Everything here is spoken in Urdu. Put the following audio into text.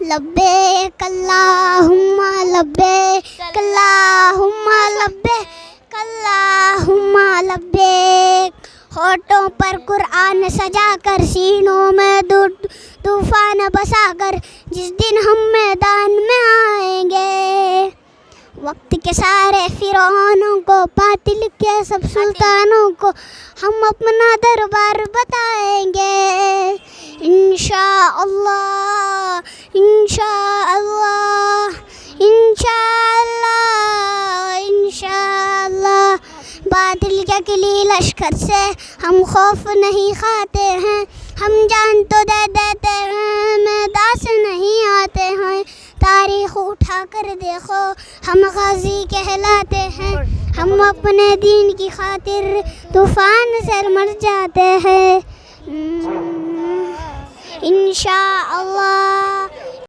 لبیک اللہم لبیک اللہم لبیک اللہم لبیک. ہونٹوں پر قرآن سجا کر سینوں میں طوفان بسا کر جس دن ہم میدان میں آئیں گے. وقت کے سارے فرعونوں کو باطل کے سب سلطانوں کو ہم اپنا دربار بتائیں گے. انشاءاللہ انشاءاللہ انشاءاللہ انشاءاللہ. باطل کے کلی لشکر سے ہم خوف نہیں کھاتے ہیں, ہم جان تو دے دیتے ہیں میدان سے نہیں آتے ہیں. تاریخ اٹھا کر دیکھو ہم غازی کہلاتے ہیں, ہم اپنے دین کی خاطر طوفان سے مر جاتے ہیں. انشاءاللہ